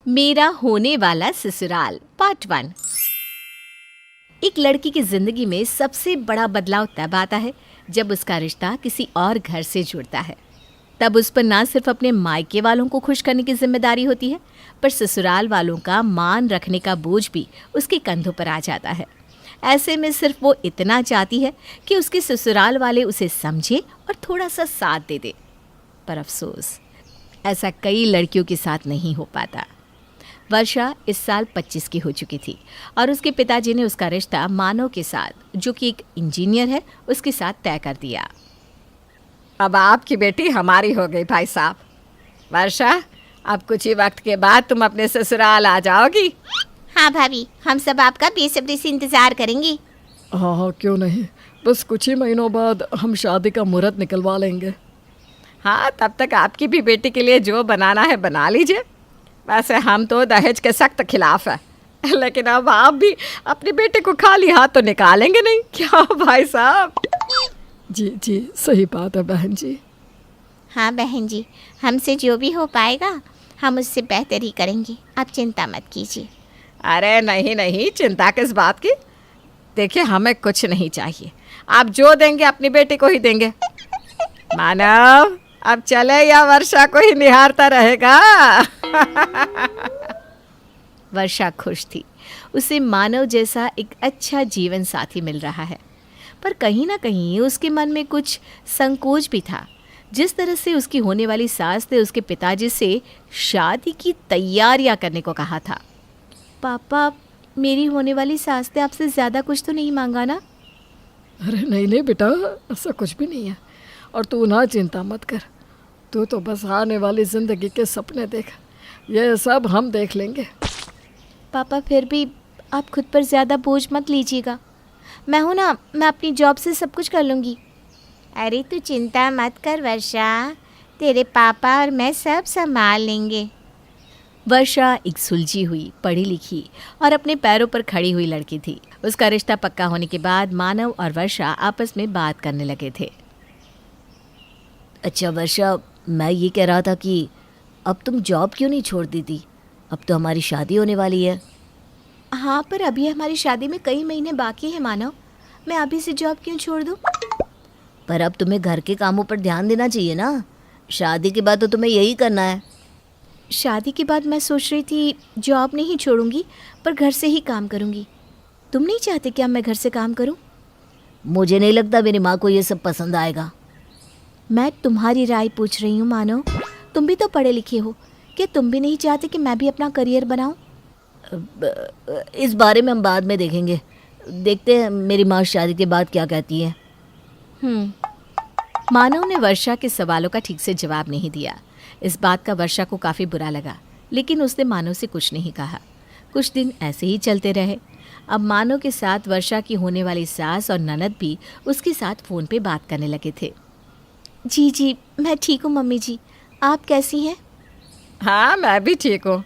मेरा होने वाला ससुराल पार्ट 1। एक लड़की की जिंदगी में सबसे बड़ा बदलाव तब आता है जब उसका रिश्ता किसी और घर से जुड़ता है। तब उस पर ना सिर्फ अपने मायके वालों को खुश करने की जिम्मेदारी होती है, पर ससुराल वालों का मान रखने का बोझ भी उसके कंधों पर आ जाता है। ऐसे में सिर्फ वो इतना चाहती है कि उसके ससुराल वाले उसे समझे और थोड़ा सा साथ दे दे। पर अफसोस, ऐसा कई लड़कियों के साथ नहीं हो पाता। वर्षा इस साल 25 की हो चुकी थी और उसके पिताजी ने उसका रिश्ता मानव के साथ, जो कि एक इंजीनियर है, उसके साथ तय कर दिया। अब आपकी बेटी हमारी हो गई भाई साहब। वर्षा, अब कुछ ही वक्त के बाद तुम अपने ससुराल आ जाओगी। हाँ भाभी, हम सब आपका बेसब्री से इंतजार करेंगे। हाँ, क्यों नहीं। बस कुछ ही महीनों बाद हम शादी का मुहूर्त निकलवा लेंगे। हाँ, तब तक आपकी भी बेटी के लिए जो बनाना है बना लीजिए। वैसे हम तो दहेज के सख्त खिलाफ है, लेकिन अब आप भी अपनी बेटी को खाली हाथ तो निकालेंगे नहीं, क्या भाई साहब? जी जी, सही बात है बहन जी। हाँ बहन जी, हमसे जो भी हो पाएगा हम उससे बेहतर ही करेंगे, आप चिंता मत कीजिए। अरे नहीं नहीं, चिंता किस बात की। देखिए, हमें कुछ नहीं चाहिए, आप जो देंगे अपनी बेटी को ही देंगे। मानव अब चले या वर्षा को ही निहारता रहेगा? वर्षा खुश थी, उसे मानव जैसा एक अच्छा जीवन साथी मिल रहा है। पर कहीं ना कहीं उसके मन में कुछ संकोच भी था। जिस तरह से उसकी होने वाली सास ने उसके पिताजी से शादी की तैयारियां करने को कहा था। पापा, मेरी होने वाली सास ने आपसे ज़्यादा कुछ तो नहीं मांगा ना? अरे नहीं नहीं बेटा, ऐसा कुछ भी नहीं है। और तू ना चिंता मत कर, तू तो बस आने वाली ज़िंदगी के सपने देख, ये सब हम देख लेंगे। पापा, फिर भी आप खुद पर ज़्यादा बोझ मत लीजिएगा। मैं हूँ ना, मैं अपनी जॉब से सब कुछ कर लूँगी। अरे तू चिंता मत कर वर्षा, तेरे पापा और मैं सब संभाल लेंगे। वर्षा एक सुलझी हुई, पढ़ी लिखी और अपने पैरों पर खड़ी हुई लड़की थी। उसका रिश्ता पक्का होने के बाद मानव और वर्षा आपस में बात करने लगे थे। अच्छा वर्षा, मैं ये कह रहा था कि अब तुम जॉब क्यों नहीं छोड़ दी थी? अब तो हमारी शादी होने वाली है। हाँ, पर अभी हमारी शादी में कई महीने बाकी हैं मानव। मैं अभी से जॉब क्यों छोड़ दूँ? पर अब तुम्हें घर के कामों पर ध्यान देना चाहिए ना। शादी के बाद तो तुम्हें यही करना है। शादी के बाद मैं सोच रही थी जॉब नहीं छोड़ूंगी, पर घर से ही काम करूंगी। तुम नहीं चाहते क्या मैं घर से काम करूं? मुझे नहीं लगता मेरी माँ को ये सब पसंद आएगा। मैं तुम्हारी राय पूछ रही हूँ मानव। तुम भी तो पढ़े लिखे हो, क्या तुम भी नहीं चाहते कि मैं भी अपना करियर बनाऊं? इस बारे में हम बाद में देखेंगे। देखते हैं मेरी माँ शादी के बाद क्या कहती है। मानव ने वर्षा के सवालों का ठीक से जवाब नहीं दिया। इस बात का वर्षा को काफ़ी बुरा लगा, लेकिन उसने मानव से कुछ नहीं कहा। कुछ दिन ऐसे ही चलते रहे। अब मानव के साथ वर्षा की होने वाली सास और ननद भी उसके साथ फ़ोन पे बात करने लगे थे। जी जी, मैं ठीक हूँ मम्मी जी, आप कैसी हैं? हाँ, मैं भी ठीक हूँ।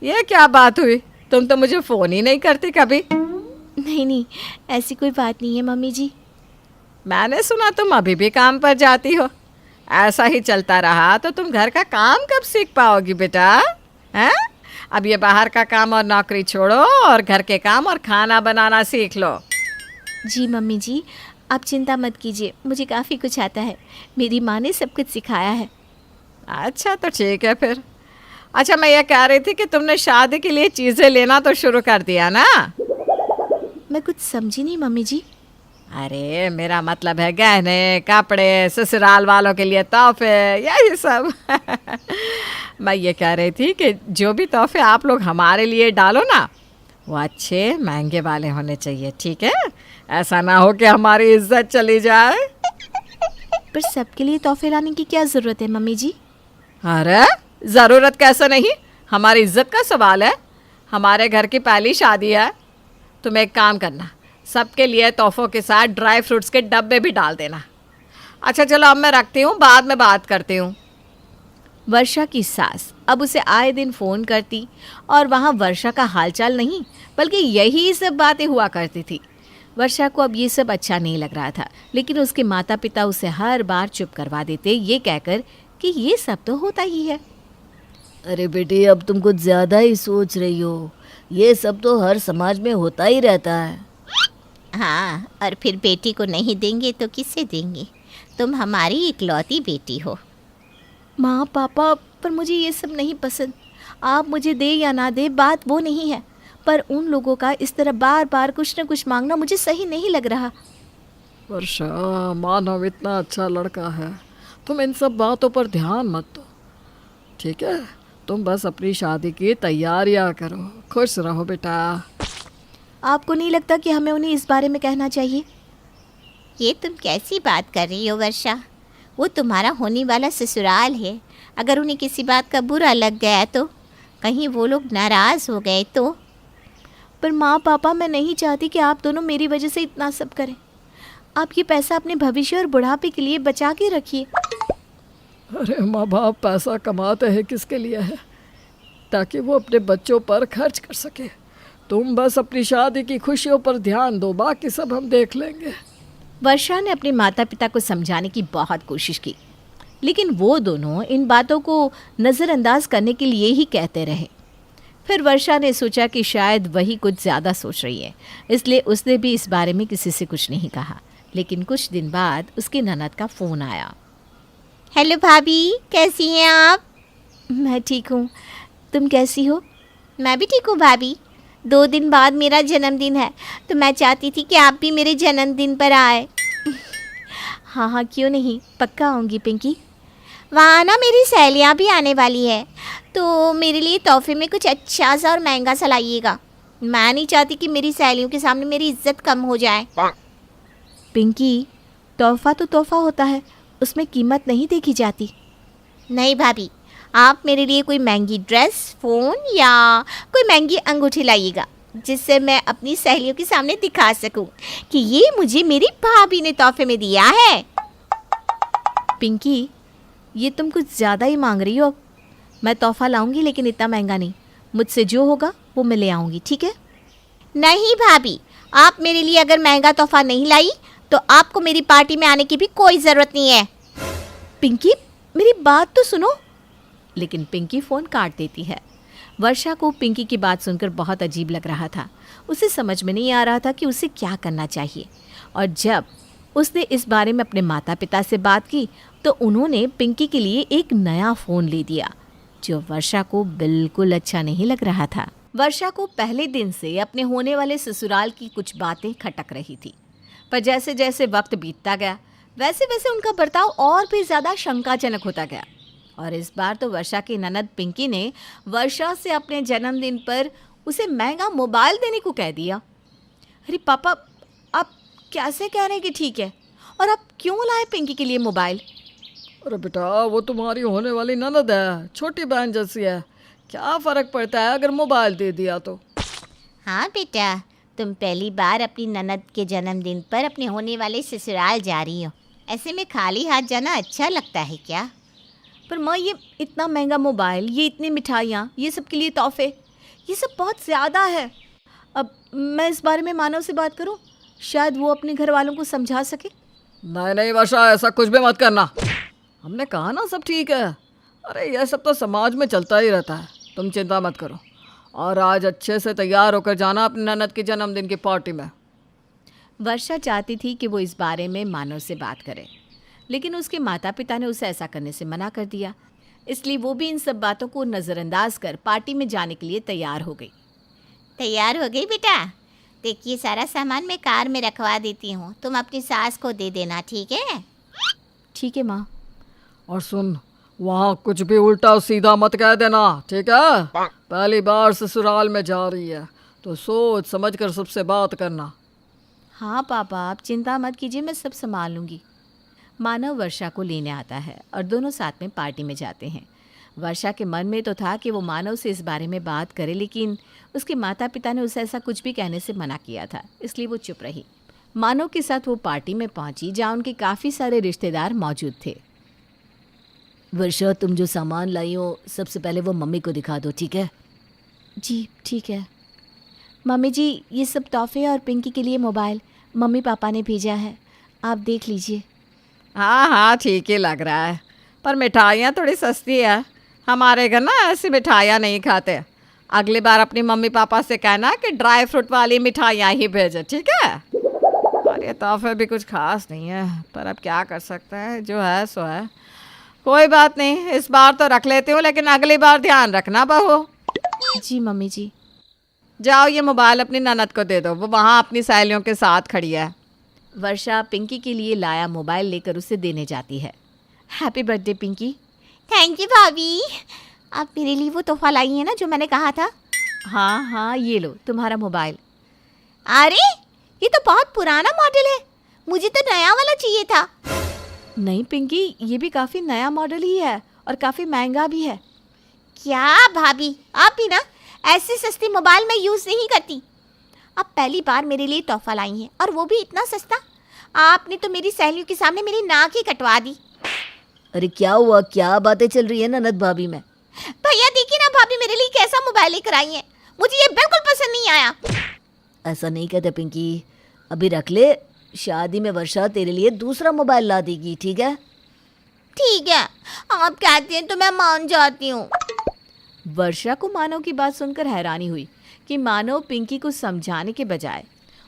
ये क्या बात हुई, तुम तो मुझे फ़ोन ही नहीं करती कभी। नहीं नहीं, ऐसी कोई बात नहीं है मम्मी जी। मैंने सुना तुम अभी भी काम पर जाती हो। ऐसा ही चलता रहा तो तुम घर का काम कब सीख पाओगी बेटा? हैं? अब ये बाहर का काम और नौकरी छोड़ो और घर के काम और खाना बनाना सीख लो। जी मम्मी जी, आप चिंता मत कीजिए, मुझे काफ़ी कुछ आता है। मेरी माँ ने सब कुछ सिखाया है। अच्छा, तो ठीक है फिर। अच्छा, मैं ये कह रही थी कि तुमने शादी के लिए चीज़ें लेना तो शुरू कर दिया ना? मैं कुछ समझी नहीं मम्मी जी। अरे मेरा मतलब है गहने, कपड़े, ससुराल वालों के लिए तोहफे, यही सब। मैं ये कह रही थी कि जो भी तोहफे आप लोग हमारे लिए डालो ना, वो अच्छे महंगे वाले होने चाहिए, ठीक है? ऐसा ना हो कि हमारी इज्जत चली जाए। पर सबके लिए तोहफे लाने की क्या ज़रूरत है मम्मी जी? अरे ज़रूरत कैसे नहीं, हमारी इज्जत का सवाल है। हमारे घर की पहली शादी है। तुम एक काम करना, सबके लिए तोहफों के साथ ड्राई फ्रूट्स के डब्बे भी डाल देना। अच्छा चलो, अब मैं रखती हूँ, बाद में बात करती हूँ। वर्षा की सास अब उसे आए दिन फ़ोन करती और वहाँ वर्षा का हालचाल नहीं, बल्कि यही सब बातें हुआ करती थी। वर्षा को अब ये सब अच्छा नहीं लग रहा था, लेकिन उसके माता पिता उसे हर बार चुप करवा देते, ये कहकर कि ये सब तो होता ही है। अरे बेटी, अब तुम कुछ ज़्यादा ही सोच रही हो। ये सब तो हर समाज में होता ही रहता है। हाँ, और फिर बेटी को नहीं देंगे तो किसे देंगे? तुम हमारी इकलौती बेटी हो। माँ पापा, पर मुझे ये सब नहीं पसंद। आप मुझे दे या ना दे, बात वो नहीं है, पर उन लोगों का इस तरह बार बार कुछ न कुछ मांगना मुझे सही नहीं लग रहा। वर्षा, मानव इतना अच्छा लड़का है, तुम इन सब बातों पर ध्यान मत दो, ठीक है? तुम बस अपनी शादी की तैयारियां करो, खुश रहो बेटा। आपको नहीं लगता कि हमें उन्हें इस बारे में कहना चाहिए? ये तुम कैसी बात कर रही हो वर्षा? वो तुम्हारा होने वाला ससुराल है। अगर उन्हें किसी बात का बुरा लग गया तो, कहीं वो लोग नाराज़ हो गए तो? पर माँ पापा, मैं नहीं चाहती कि आप दोनों मेरी वजह से इतना सब करें। आप ये पैसा अपने भविष्य और बुढ़ापे के लिए बचा के रखिए। अरे माँ बाप पैसा कमाते हैं किसके लिए है? ताकि वो अपने बच्चों पर खर्च कर सके। तुम बस अपनी शादी की खुशियों पर ध्यान दो, बाकी सब हम देख लेंगे। वर्षा ने अपने माता पिता को समझाने की बहुत कोशिश की, लेकिन वो दोनों इन बातों को नज़रअंदाज करने के लिए ही कहते रहे। फिर वर्षा ने सोचा कि शायद वही कुछ ज़्यादा सोच रही है, इसलिए उसने भी इस बारे में किसी से कुछ नहीं कहा। लेकिन कुछ दिन बाद उसकी ननद का फ़ोन आया। हेलो भाभी, कैसी हैं आप? मैं ठीक हूँ, तुम कैसी हो? मैं भी ठीक हूँ भाभी। 2 दिन बाद मेरा जन्मदिन है, तो मैं चाहती थी कि आप भी मेरे जन्मदिन पर आए। हाँ हाँ, क्यों नहीं, पक्का आऊँगी पिंकी। वहाँ ना मेरी सहेलियाँ भी आने वाली है, तो मेरे लिए तोहफे में कुछ अच्छा सा और महंगा सा लाइएगा। मैं नहीं चाहती कि मेरी सहेलियों के सामने मेरी इज्जत कम हो जाए। पिंकी, तोहफा तो तोहफा होता है, उसमें कीमत नहीं देखी जाती। नहीं भाभी, आप मेरे लिए कोई महंगी ड्रेस, फ़ोन या कोई महंगी अंगूठी लाइएगा, जिससे मैं अपनी सहेलियों के सामने दिखा सकूं कि ये मुझे मेरी भाभी ने तोहफे में दिया है। पिंकी, ये तुम कुछ ज़्यादा ही मांग रही हो। मैं तोहफा लाऊंगी, लेकिन इतना महंगा नहीं। मुझसे जो होगा वो मैं ले आऊँगी, ठीक है? नहीं भाभी, आप मेरे लिए अगर महंगा तोहफा नहीं लाई तो आपको मेरी पार्टी में आने की भी कोई ज़रूरत नहीं है। पिंकी, मेरी बात तो सुनो। लेकिन पिंकी फ़ोन काट देती है। वर्षा को पिंकी की बात सुनकर बहुत अजीब लग रहा था। उसे समझ में नहीं आ रहा था कि उसे क्या करना चाहिए। और जब उसने इस बारे में अपने माता पिता से बात की तो उन्होंने पिंकी के लिए एक नया फ़ोन ले दिया, जो वर्षा को बिल्कुल अच्छा नहीं लग रहा था। वर्षा को पहले दिन से अपने होने वाले ससुराल की कुछ बातें खटक रही थी, पर जैसे जैसे वक्त बीतता गया वैसे वैसे उनका बर्ताव और भी ज़्यादा शंकाजनक होता गया। और इस बार तो वर्षा की ननद पिंकी ने वर्षा से अपने जन्मदिन पर उसे महंगा मोबाइल देने को कह दिया। अरे पापा, आप कैसे कह रहे हैं कि ठीक है? और आप क्यों लाए पिंकी के लिए मोबाइल? अरे बेटा, वो तुम्हारी होने वाली ननद है, छोटी बहन जैसी है। क्या फ़र्क पड़ता है अगर मोबाइल दे दिया तो? हाँ बेटा, तुम पहली बार अपनी ननद के जन्मदिन पर अपने होने वाले ससुराल जा रही हो। ऐसे में खाली हाथ जाना अच्छा लगता है क्या? पर माँ, ये इतना महंगा मोबाइल, ये इतनी मिठाइयाँ, ये सब के लिए तोहफे, ये सब बहुत ज़्यादा है। अब मैं इस बारे में मानव से बात करूँ, शायद वो अपने घर वालों को समझा सके। नहीं नहीं वर्षा, ऐसा कुछ भी मत करना। हमने कहा ना सब ठीक है। अरे यह सब तो समाज में चलता ही रहता है, तुम चिंता मत करो। और आज अच्छे से तैयार होकर जाना अपनी ननद के जन्मदिन की पार्टी में। वर्षा चाहती थी कि वो इस बारे में मानव से बात करे, लेकिन उसके माता पिता ने उसे ऐसा करने से मना कर दिया। इसलिए वो भी इन सब बातों को नज़रअंदाज कर पार्टी में जाने के लिए तैयार हो गई। तैयार हो गई बेटा? देखिए, सारा सामान मैं कार में रखवा देती हूँ, तुम अपनी सास को दे देना, ठीक है? ठीक है माँ। और सुन, वहाँ कुछ भी उल्टा सीधा मत कह देना, ठीक है? पहली बार ससुराल में जा रही है तो सोच समझ कर सबसे बात करना। हाँ पापा, आप चिंता मत कीजिए, मैं सब संभाल लूँगी। मानव वर्षा को लेने आता है और दोनों साथ में पार्टी में जाते हैं। वर्षा के मन में तो था कि वो मानव से इस बारे में बात करे, लेकिन उसके माता पिता ने उसे ऐसा कुछ भी कहने से मना किया था, इसलिए वो चुप रही। मानव के साथ वो पार्टी में पहुंची जहाँ उनके काफ़ी सारे रिश्तेदार मौजूद थे। वर्षा, तुम जो सामान लाई हो सबसे पहले वो मम्मी को दिखा दो, ठीक है? जी ठीक है। मम्मी जी, ये सब तोहफे और पिंकी के लिए मोबाइल मम्मी पापा ने भेजा है, आप देख लीजिए। हाँ हाँ, ठीक ही लग रहा है, पर मिठाइयाँ थोड़ी सस्ती है। हमारे घर ना ऐसी मिठाइयाँ नहीं खाते। अगली बार अपनी मम्मी पापा से कहना कि ड्राई फ्रूट वाली मिठाइयाँ ही भेजे, ठीक है? और ये तोहफे भी कुछ खास नहीं है, पर अब क्या कर सकते हैं, जो है सो है। कोई बात नहीं, इस बार तो रख लेती हूँ, लेकिन अगली बार ध्यान रखना बहू। जी मम्मी जी। जाओ ये मोबाइल अपनी ननद को दे दो, वो वहाँ अपनी सहेलियों के साथ खड़ी है। वर्षा पिंकी के लिए लाया मोबाइल लेकर उसे देने जाती है। Happy birthday Pinky. Thank you भाभी। आप मेरे लिए वो तोहफा लाई है ना जो मैंने कहा था? हाँ हाँ, ये लो तुम्हारा मोबाइल। अरे ये तो बहुत पुराना मॉडल है, मुझे तो नया वाला चाहिए था। नहीं पिंकी, ये भी काफ़ी नया मॉडल ही है और काफ़ी महंगा भी है। क्या भाभी, आप भी ना ऐसे सस्ती मोबाइल मैं यूज़ नहीं करती। आप पहली बार मेरे लिए तोहफा लाई हैं और वो भी इतना सस्ता। आपने तो मेरी सहेलियों के सामने मेरी नाक ही कटवा दी। अरे क्या हुआ, क्या बातें चल रही है ननद भाभी में? भैया देखिए ना भाभी मेरे लिए कैसा मोबाइल लेकर आई है, मुझे ये बिल्कुल पसंद नहीं आया। ऐसा नहीं कहते पिंकी, अभी रख ले, शादी में वर्षा तेरे लिए दूसरा मोबाइल ला देगी, ठीक है? ठीक है, आप कहते हैं तो मैं मान जाती हूँ। वर्षा को मानव की बात सुनकर हैरानी हुई कि मानव पिंकी को समझाने के बजाय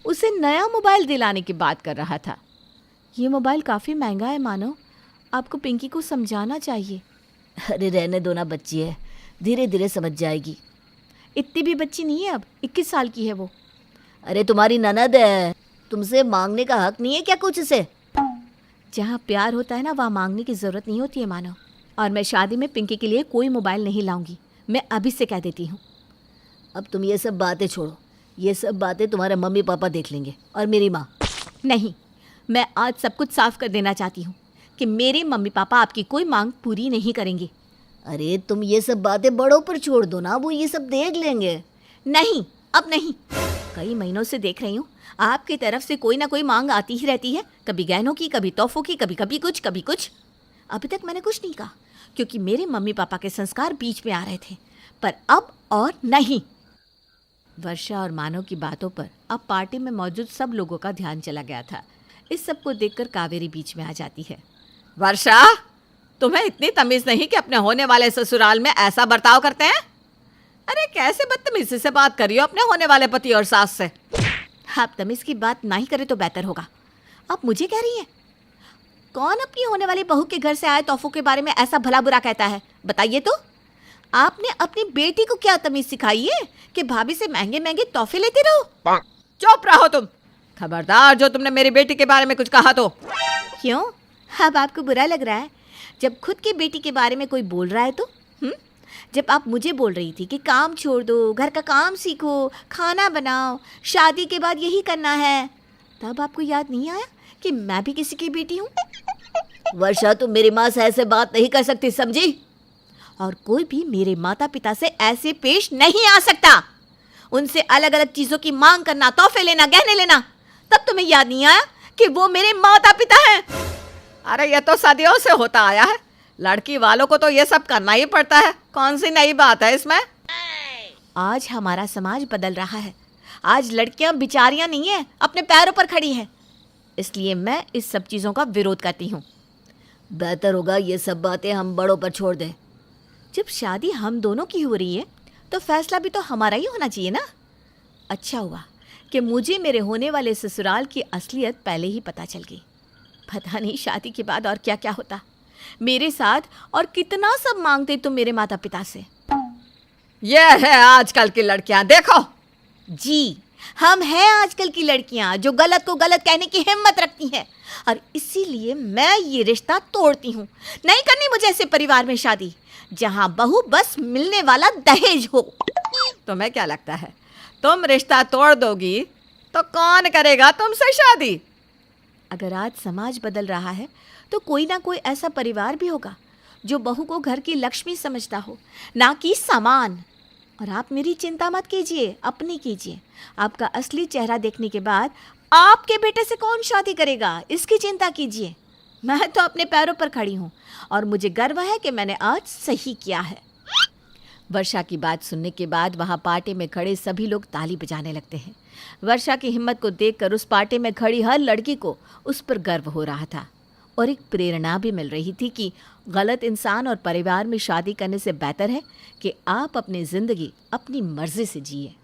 उसे नया मोबाइल दिलाने की बात कर रहा था। ये मोबाइल काफ़ी महंगा है मानव, आपको पिंकी को समझाना चाहिए। अरे रहने दो ना, बच्ची है, धीरे धीरे समझ जाएगी। इतनी भी बच्ची नहीं है, अब 21 साल की है वो। अरे तुम्हारी ननद है, तुमसे मांगने का हक नहीं है क्या कुछ से? जहाँ प्यार होता है ना, वहाँ मांगने की ज़रूरत नहीं होती है मानव। और मैं शादी में पिंकी के लिए कोई मोबाइल नहीं लाऊंगी, मैं अभी से कह देती हूँ। अब तुम ये सब बातें छोड़ो, ये सब बातें तुम्हारे मम्मी पापा देख लेंगे और मेरी माँ। नहीं, मैं आज सब कुछ साफ कर देना चाहती हूँ कि मेरे मम्मी पापा आपकी कोई मांग पूरी नहीं करेंगे। अरे तुम ये सब बातें बड़ों पर छोड़ दो ना, वो ये सब देख लेंगे। नहीं, अब नहीं। कई महीनों से देख रही हूँ आपकी तरफ से कोई ना कोई मांग आती ही रहती है, कभी गहनों की, कभी तोहफों की, कभी कभी कुछ कभी कुछ। अभी तक मैंने कुछ नहीं कहा क्योंकि मेरे मम्मी पापा के संस्कार बीच में आ रहे थे, पर अब और नहीं। वर्षा और मानव की बातों पर अब पार्टी में मौजूद सब लोगों का ध्यान चला गया था। इस सब को देखकर कावेरी बीच में आ जाती है। वर्षा, तुम्हें इतनी तमीज नहीं कि अपने होने वाले ससुराल में ऐसा बर्ताव करते हैं? अरे कैसे बदतमीजी से बात करी हो अपने होने वाले पति और सास से। आप तमीज़ की बात ना ही करें तो बेहतर होगा। आप मुझे कह रही हैं? कौन अपनी होने वाली बहू के घर से आए तोहफों के बारे में ऐसा भला बुरा कहता है, बताइए तो। आपने अपनी बेटी को क्या तमीज़ सिखाई है कि भाभी से महंगे महंगे तोहफे लेते रहो? चुप रहो तुम, खबरदार जो तुमने मेरी बेटी के बारे में कुछ कहा तो। क्यों, अब आपको बुरा लग रहा है जब खुद की बेटी के बारे में कोई बोल रहा है तो? जब आप मुझे बोल रही थी कि काम छोड़ दो, घर का काम सीखो, खाना बनाओ, शादी के बाद यही करना है, तब आपको याद नहीं आया कि मैं भी किसी की बेटी हूँ? वर्षा तुम मेरी माँ से ऐसे बात नहीं कर सकती, समझी? और कोई भी मेरे माता पिता से ऐसे पेश नहीं आ सकता। उनसे अलग अलग चीज़ों की मांग करना, तोहफे लेना, गहने लेना, तब तुम्हें याद नहीं आया कि वो मेरे माता पिता हैं। अरे ये तो सदियों से होता आया है, लड़की वालों को तो ये सब करना ही पड़ता है, कौन सी नई बात है इसमें? आज हमारा समाज बदल रहा है। आज लड़कियां बिचारियां नहीं हैं, अपने पैरों पर खड़ी हैं। इसलिए मैं इस सब चीज़ों का विरोध करती हूँ। बेहतर होगा ये सब बातें हम बड़ों पर छोड़ दें। जब शादी हम दोनों की हो रही है तो फैसला भी तो हमारा ही होना चाहिए ना। अच्छा हुआ कि मुझे मेरे होने वाले ससुराल की असलियत पहले ही पता चल गई। पता नहीं शादी के बाद और क्या क्या होता मेरे साथ, और कितना सब मांगते तुम मेरे माता पिता से। ये है आजकल की लड़कियां, देखो। जी, हम हैं आजकल की लड़कियां जो गलत को गलत कहने की हिम्मत रखती हैं, और इसीलिए मैं ये रिश्ता तोड़ती हूँ। नहीं करनी मुझे ऐसे परिवार में शादी जहाँ बहू बस मिलने वाला दहेज हो। तुम्हें क्या लगता है तुम रिश्ता तोड़ दोगी तो कौन करेगा तुमसे शादी? अगर आज समाज बदल रहा है तो कोई ना कोई ऐसा परिवार भी होगा जो बहू को घर की लक्ष्मी समझता हो, ना कि सामान। और आप मेरी चिंता मत कीजिए, अपनी कीजिए। आपका असली चेहरा देखने के बाद आपके बेटे से कौन शादी करेगा, इसकी चिंता कीजिए। मैं तो अपने पैरों पर खड़ी हूँ और मुझे गर्व है कि मैंने आज सही किया है। वर्षा की बात सुनने के बाद वहाँ पार्टी में खड़े सभी लोग ताली बजाने लगते हैं। वर्षा की हिम्मत को देखकर उस पार्टी में खड़ी हर लड़की को उस पर गर्व हो रहा था। और एक प्रेरणा भी मिल रही थी कि गलत इंसान और परिवार में शादी करने से बेहतर है कि आप अपनी ज़िंदगी अपनी मर्जी से जिए।